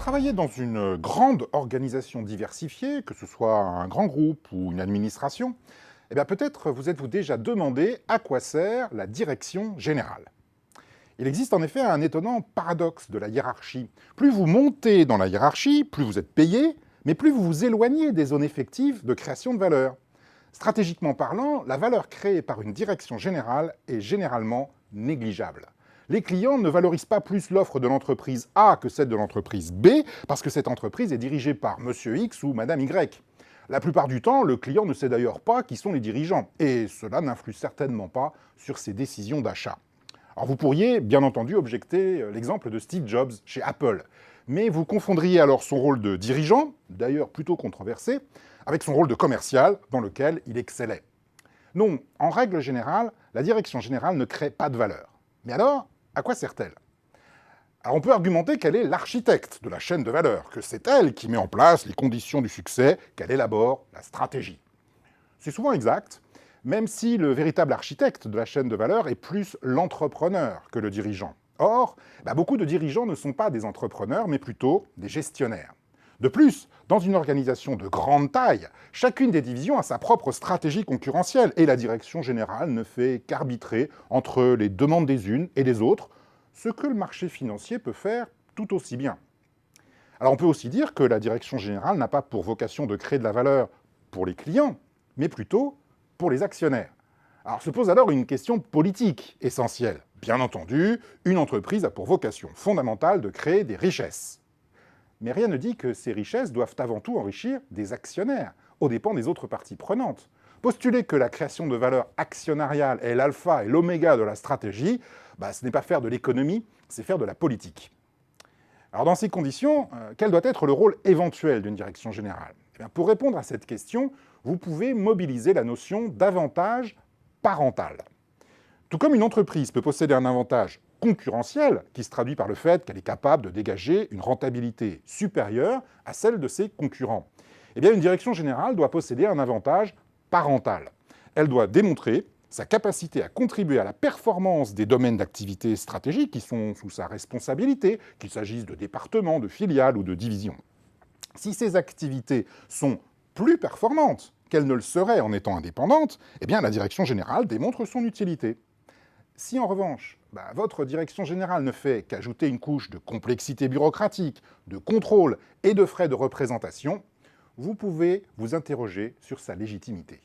travaillez dans une grande organisation diversifiée, que ce soit un grand groupe ou une administration, eh bien peut-être vous êtes-vous déjà demandé à quoi sert la direction générale. Il existe en effet un étonnant paradoxe de la hiérarchie. Plus vous montez dans la hiérarchie, plus vous êtes payé, mais plus vous vous éloignez des zones effectives de création de valeur. Stratégiquement parlant, la valeur créée par une direction générale est généralement négligeable. Les clients ne valorisent pas plus l'offre de l'entreprise A que celle de l'entreprise B, parce que cette entreprise est dirigée par Monsieur X ou Madame Y. La plupart du temps, le client ne sait d'ailleurs pas qui sont les dirigeants, et cela n'influe certainement pas sur ses décisions d'achat. Alors vous pourriez, bien entendu, objecter l'exemple de Steve Jobs chez Apple, mais vous confondriez alors son rôle de dirigeant, d'ailleurs plutôt controversé, avec son rôle de commercial, dans lequel il excellait. Non, en règle générale, la direction générale ne crée pas de valeur. Mais alors, à quoi sert-elle? Alors on peut argumenter qu'elle est l'architecte de la chaîne de valeur, que c'est elle qui met en place les conditions du succès, qu'elle élabore la stratégie. C'est souvent exact, même si le véritable architecte de la chaîne de valeur est plus l'entrepreneur que le dirigeant. Or, beaucoup de dirigeants ne sont pas des entrepreneurs, mais plutôt des gestionnaires. De plus, dans une organisation de grande taille, chacune des divisions a sa propre stratégie concurrentielle et la direction générale ne fait qu'arbitrer entre les demandes des unes et des autres, ce que le marché financier peut faire tout aussi bien. Alors on peut aussi dire que la direction générale n'a pas pour vocation de créer de la valeur pour les clients, mais plutôt pour les actionnaires. Alors se pose alors une question politique essentielle. Bien entendu, une entreprise a pour vocation fondamentale de créer des richesses. Mais rien ne dit que ces richesses doivent avant tout enrichir des actionnaires, aux dépens des autres parties prenantes. Postuler que la création de valeur actionnariale est l'alpha et l'oméga de la stratégie, ce n'est pas faire de l'économie, c'est faire de la politique. Alors dans ces conditions, quel doit être le rôle éventuel d'une direction générale? Pour répondre à cette question, vous pouvez mobiliser la notion d'avantage parental. Tout comme une entreprise peut posséder un avantage concurrentielle, qui se traduit par le fait qu'elle est capable de dégager une rentabilité supérieure à celle de ses concurrents. Eh bien, une direction générale doit posséder un avantage parental. Elle doit démontrer sa capacité à contribuer à la performance des domaines d'activité stratégiques qui sont sous sa responsabilité, qu'il s'agisse de départements, de filiales ou de divisions. Si ces activités sont plus performantes qu'elles ne le seraient en étant indépendantes, eh bien, la direction générale démontre son utilité. Si en revanche, votre direction générale ne fait qu'ajouter une couche de complexité bureaucratique, de contrôle et de frais de représentation, vous pouvez vous interroger sur sa légitimité.